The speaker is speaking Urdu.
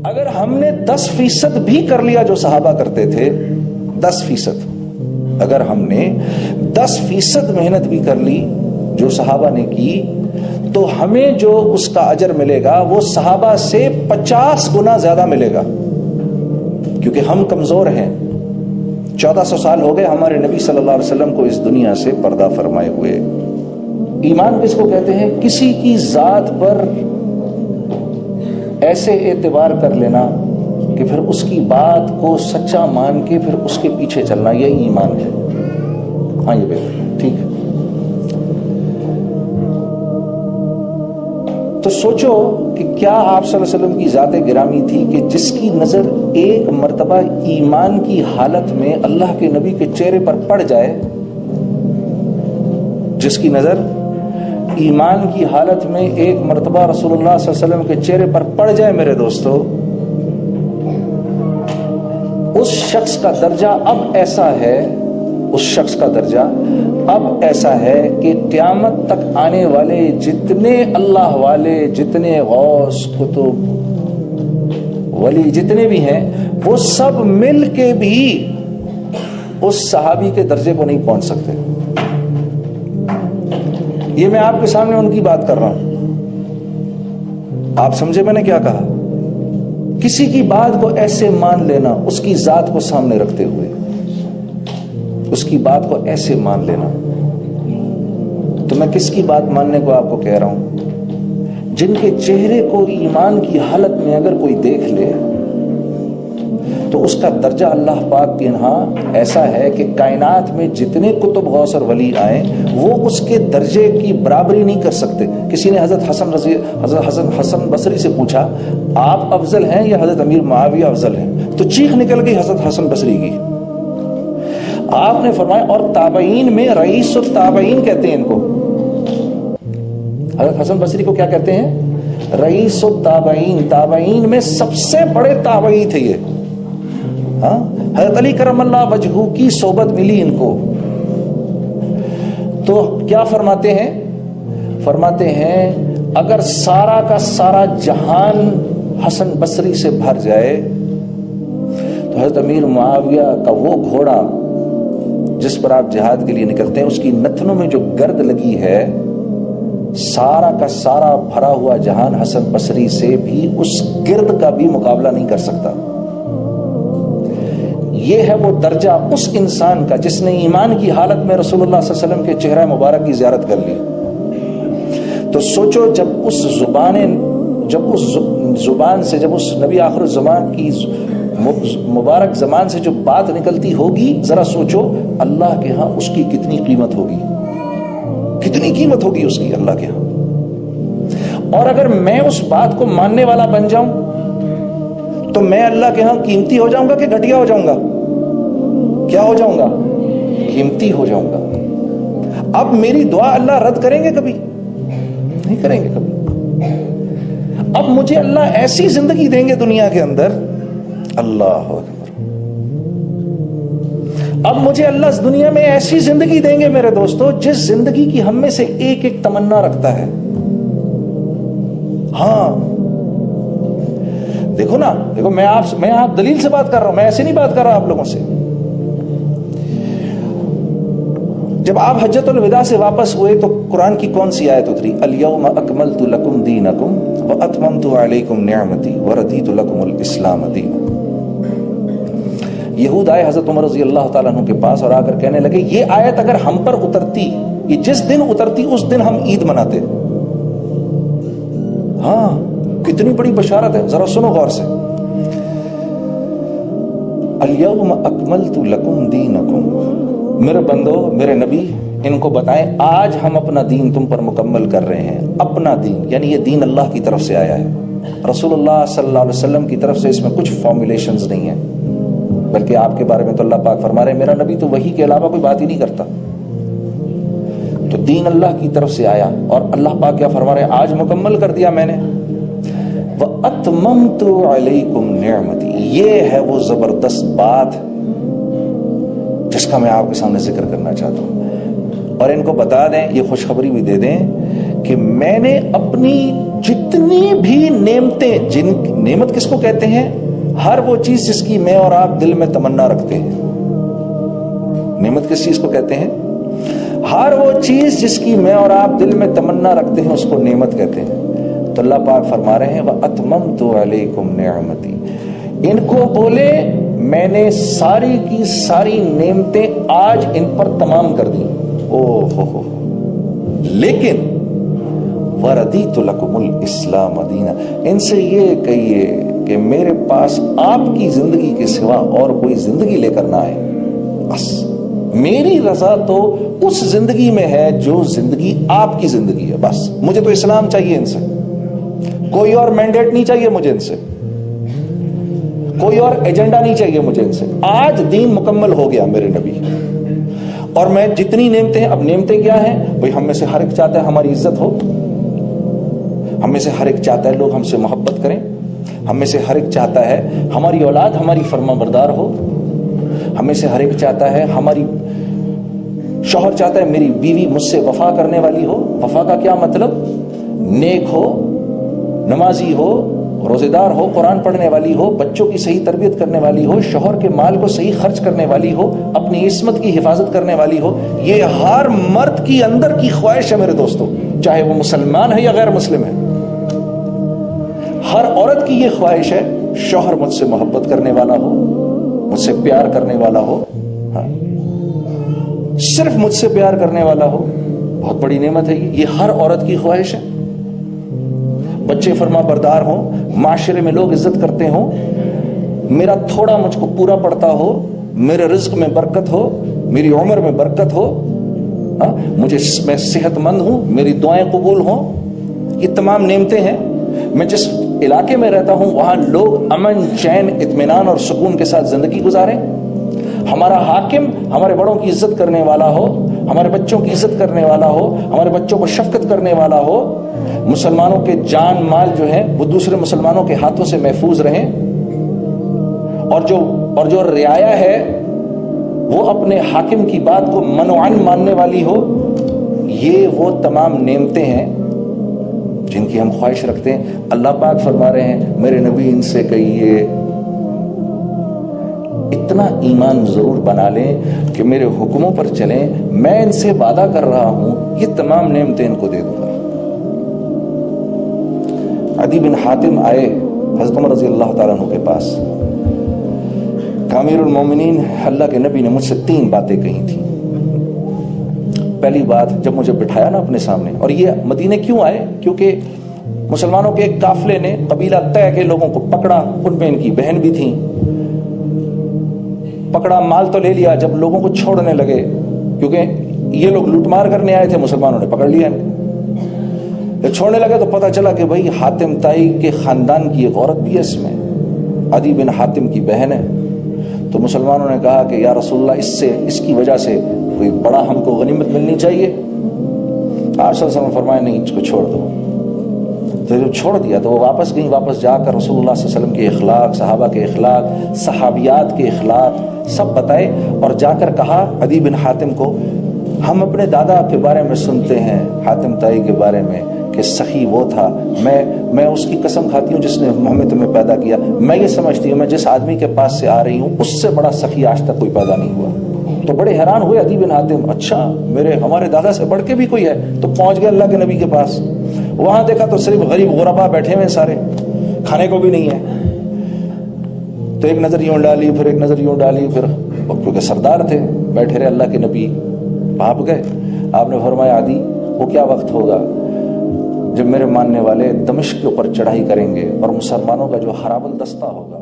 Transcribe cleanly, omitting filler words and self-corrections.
اگر ہم نے 10% بھی کر لیا جو صحابہ کرتے تھے، 10%، اگر ہم نے 10% محنت بھی کر لی جو صحابہ نے کی، تو ہمیں جو اس کا اجر ملے گا وہ صحابہ سے 50 گنا زیادہ ملے گا، کیونکہ ہم کمزور ہیں۔ 1400 سال ہو گئے ہمارے نبی صلی اللہ علیہ وسلم کو اس دنیا سے پردہ فرمائے ہوئے۔ ایمان کس کو کہتے ہیں؟ کسی کی ذات پر ایسے اعتبار کر لینا کہ پھر اس کی بات کو سچا مان کے پھر اس کے پیچھے چلنا، یہی ایمان ہے۔ ہاں یہ بہتر، ٹھیک ہے۔ تو سوچو کہ کیا آپ صلی اللہ علیہ وسلم کی ذات گرامی تھی کہ جس کی نظر ایک مرتبہ ایمان کی حالت میں اللہ کے نبی کے چہرے پر پڑ جائے، جس کی نظر ایمان کی حالت میں ایک مرتبہ رسول اللہ صلی اللہ علیہ وسلم کے چہرے پر پڑ جائے، میرے دوستو، اس شخص کا درجہ اب ایسا ہے، اس شخص کا درجہ اب ایسا ہے کہ قیامت تک آنے والے جتنے اللہ والے، جتنے غوث، کتب، ولی جتنے بھی ہیں، وہ سب مل کے بھی اس صحابی کے درجے کو نہیں پہنچ سکتے۔ یہ میں آپ کے سامنے ان کی بات کر رہا ہوں، آپ سمجھے میں نے کیا کہا؟ کسی کی بات کو ایسے مان لینا، اس کی ذات کو سامنے رکھتے ہوئے، اس کی بات کو ایسے مان لینا۔ تو میں کس کی بات ماننے کو آپ کو کہہ رہا ہوں؟ جن کے چہرے کو ایمان کی حالت میں اگر کوئی دیکھ لے تو اس کا درجہ اللہ پاک کے یہاں ایسا ہے کہ کائنات میں جتنے کتب غوث اور ولی آئیں وہ اس کے درجے کی برابری نہیں کر سکتے۔ کسی نے حضرت حسن بصری سے پوچھا، آپ افضل ہیں یا حضرت امیر معاویہ افضل ہیں؟ تو چیخ نکل گئی حضرت حسن بصری کی۔ آپ نے فرمایا اور تابعین میں رئیس التابعین کہتے ہیں ان کو۔ حضرت حسن بصری کو کیا کہتے ہیں؟ رئیس التابعین، تابعین میں سب سے بڑے تابعی تھے یہ۔ ہاں، حضرت علی کرم اللہ وجہہ کی صحبت ملی ان کو۔ تو کیا فرماتے ہیں؟ فرماتے ہیں اگر سارا کا سارا جہان حسن بصری سے بھر جائے تو حضرت امیر معاویہ کا وہ گھوڑا جس پر آپ جہاد کے لیے نکلتے ہیں، اس کی نتنوں میں جو گرد لگی ہے، سارا کا سارا بھرا ہوا جہان حسن بصری سے بھی اس گرد کا بھی مقابلہ نہیں کر سکتا۔ یہ ہے وہ درجہ اس انسان کا جس نے ایمان کی حالت میں رسول اللہ صلی اللہ علیہ وسلم کے چہرہ مبارک کی زیارت کر لی۔ تو سوچو جب اس زبان سے جب اس نبی آخر الزمان کی مبارک زمان سے جو بات نکلتی ہوگی، ذرا سوچو اللہ کے ہاں اس کی کتنی قیمت ہوگی، کتنی قیمت ہوگی اس کی اللہ کے ہاں۔ اور اگر میں اس بات کو ماننے والا بن جاؤں تو میں اللہ کے ہاں قیمتی ہو جاؤں گا کہ گھٹیا ہو جاؤں گا؟ کیا ہو جاؤں گا؟ قیمتی ہو جاؤں گا۔ اب میری دعا اللہ رد کریں گے کبھی؟ نہیں کریں گے کبھی۔ اب مجھے اللہ ایسی زندگی دیں گے دنیا کے اندر، اللہ اکبر، اب مجھے اللہ اس دنیا میں ایسی زندگی دیں گے میرے دوستو جس زندگی کی ہم میں سے ایک ایک تمنا رکھتا ہے۔ ہاں دیکھو نا، دیکھو میں آپ دلیل سے بات کر رہا ہوں، میں ایسے نہیں بات کر رہا آپ لوگوں سے۔ جب آپ حجۃ الوداع سے واپس ہوئے تو قرآن کی کون سی آیت اتری؟ الیوم اکملت لکم دینکم واتممت علیکم نعمتی ورضیت لکم الاسلام دینا۔ یہود آئے حضرت عمر رضی اللہ تعالیٰ عنہ کے پاس اور آ کر کہنے لگے یہ آیت اگر ہم پر اترتی، یہ جس دن اترتی اس دن ہم عید مناتے۔ ہاں کتنی بڑی بشارت ہے، ذرا سنو غور سے۔ الیوم اکملت لکم دینکم، میرے بندو، میرے نبی ان کو بتائیں آج ہم اپنا دین تم پر مکمل کر رہے ہیں۔ اپنا دین یعنی یہ دین اللہ کی طرف سے آیا ہے، رسول اللہ صلی اللہ علیہ وسلم کی طرف سے اس میں کچھ فارمولیشنز نہیں ہیں، بلکہ آپ کے بارے میں تو اللہ پاک فرما رہے ہیں میرا نبی تو وحی کے علاوہ کوئی بات ہی نہیں کرتا۔ تو دین اللہ کی طرف سے آیا اور اللہ پاک کیا فرما رہے ہیں؟ آج مکمل کر دیا میں نے۔ وَأَتْمَمْتُ عَلَيْكُمْ نِعْمَتِي، یہ ہے وہ زبردست بات جس کا میں آپ کے سامنے ذکر کرنا چاہتا ہوں۔ اور ان کو بتا دیں، یہ خوشخبری بھی دے دیں کہ میں نے اپنی جتنی بھی نعمتیں، نعمت کس کو کہتے ہیں؟ ہر وہ چیز جس کی میں اور آپ دل میں تمنا رکھتے ہیں. نعمت کس چیز کو کہتے ہیں؟ ہر وہ چیز جس کی میں اور آپ دل میں تمنا رکھتے ہیں اس کو نعمت کہتے ہیں. تو اللہ پاک فرما رہے ہیں وَأَتْمَمْتُ عَلَيْكُمْ نِعْمَتِي، ان کو بولے میں نے ساری کی ساری نعمتیں آج ان پر تمام کر دی. ہو لیکن وَرَضِيتُ لَكُمُ الْإِسْلَامَ دِينًا، ان سے یہ کہیے کہ میرے پاس آپ کی زندگی کے سوا اور کوئی زندگی لے کر نہ آئے. بس میری رضا تو اس زندگی میں ہے جو زندگی آپ کی زندگی ہے. بس مجھے تو اسلام چاہیے ان سے، کوئی اور مینڈیٹ نہیں چاہیے مجھے ان سے، کوئی اور ایجنڈا نہیں چاہیے مجھے ان سے. آج دین مکمل ہو گیا میرے نبی. اور میں جتنی نعمتیں، اب نعمتیں کیا ہیں بھئی؟ ہم میں سے ہر ایک چاہتا ہے ہماری عزت ہو، ہم میں سے ہر ایک چاہتا ہے لوگ ہم سے محبت کریں، ہم میں سے ہر ایک چاہتا ہے ہماری اولاد ہماری فرما بردار ہو، ہم میں سے ہر ایک چاہتا ہے ہماری شوہر چاہتا ہے میری بیوی مجھ سے وفا کرنے والی ہو. وفا کا کیا مطلب؟ نیک ہو، نمازی ہو، روزے دار ہو، قرآن پڑھنے والی ہو، بچوں کی صحیح تربیت کرنے والی ہو، شوہر کے مال کو صحیح خرچ کرنے والی ہو، اپنی عصمت کی حفاظت کرنے والی ہو. یہ ہر مرد کی اندر کی خواہش ہے میرے دوستو، چاہے وہ مسلمان ہے یا غیر مسلم ہے. ہر عورت کی یہ خواہش ہے شوہر مجھ سے محبت کرنے والا ہو، مجھ سے پیار کرنے والا ہو. ہاں، صرف مجھ سے پیار کرنے والا ہو. بہت بڑی نعمت ہے یہ ہر عورت کی خواہش ہے. بچے فرما بردار ہوں، معاشرے میں لوگ عزت کرتے ہوں، میرا تھوڑا مجھ کو پورا پڑتا ہو، میرے رزق میں برکت ہو، میری عمر میں برکت ہو، میں صحت مند ہوں، میری دعائیں قبول ہوں. یہ تمام نعمتیں ہیں. میں جس علاقے میں رہتا ہوں وہاں لوگ امن، چین، اطمینان اور سکون کے ساتھ زندگی گزاریں. ہمارا حاکم ہمارے بڑوں کی عزت کرنے والا ہو، ہمارے بچوں کی عزت کرنے والا ہو، ہمارے بچوں کو شفقت کرنے والا ہو. مسلمانوں کے جان مال جو ہے وہ دوسرے مسلمانوں کے ہاتھوں سے محفوظ رہیں. اور جو رعایا ہے وہ اپنے حاکم کی بات کو منوعاً ماننے والی ہو. یہ وہ تمام نعمتیں ہیں جن کی ہم خواہش رکھتے ہیں. اللہ پاک فرما رہے ہیں میرے نبی ان سے کہیے اتنا ایمان ضرور بنا لیں کہ میرے حکموں پر چلیں. میں ان سے وعدہ کر رہا ہوں یہ تمام نعمتیں ان کو دے دوں گا. عدی بن حاتم آئے حضرت عمر رضی اللہ تعالیٰ عنہ کے پاس. امیر المومنین، اللہ کے نبی نے مجھ سے 3 باتیں کہی تھیں. پہلی بات، جب مجھے بٹھایا نا اپنے سامنے، اور یہ مدینے کیوں آئے؟ کیونکہ مسلمانوں کے ایک قافلے نے قبیلہ طے کے لوگوں کو پکڑا، ان میں ان کی بہن بھی تھیں. پکڑا، مال تو لے لیا. جب لوگوں کو چھوڑنے لگے، کیونکہ یہ لوگ لوٹ مار کرنے آئے تھے، مسلمانوں نے پکڑ لیا. جب چھوڑنے لگے تو پتہ چلا کہ بھائی حاتم تائی کے خاندان کی ایک عورت بھی ہے اس میں، عدی بن حاتم کی بہن ہے. تو مسلمانوں نے کہا کہ یا رسول اللہ اس کی وجہ سے کوئی بڑا ہم کو غنیمت ملنی چاہیے. آپ صلی اللہ علیہ وسلم فرمایا نہیں، اس کو چھوڑ دو. تو جب چھوڑ دیا تو وہ واپس گئیں. واپس جا کر رسول اللہ صلی اللہ علیہ وسلم کے اخلاق، صحابہ کے اخلاق، صحابیات کے اخلاق سب بتائے. اور جا کر کہا عدی بن حاتم کو ہم اپنے دادا کے بارے میں سنتے ہیں، حاتم تائی کے بارے میں، کہ سخی وہ تھا. میں اس کی قسم کھاتی ہوں جس نے ہمیں تمہیں پیدا کیا. میں یہ سمجھتی ہوں میں جس آدمی کے پاس سے آ رہی ہوں اس سے بڑا سخی آج تک کوئی پیدا نہیں ہوا. تو بڑے حیران ہوئے عدی بن حاتم، اچھا ہمارے دادا سے بڑھ کے بھی کوئی ہے. تو پہنچ گئے اللہ کے نبی کے پاس. وہاں دیکھا تو صرف غریب غربا بیٹھے ہوئے، سارے کھانے کو بھی نہیں ہے. تو ایک نظر یوں ڈالی، پھر ایک نظر یوں ڈالی، پھر کیونکہ سردار تھے بیٹھے رہے. اللہ کے نبی بھاپ گئے. آپ نے فرمایا عدی وہ کیا وقت ہوگا جب میرے ماننے والے دمشق کے اوپر چڑھائی کریں گے اور مسلمانوں کا جو ہرابل دستہ ہوگا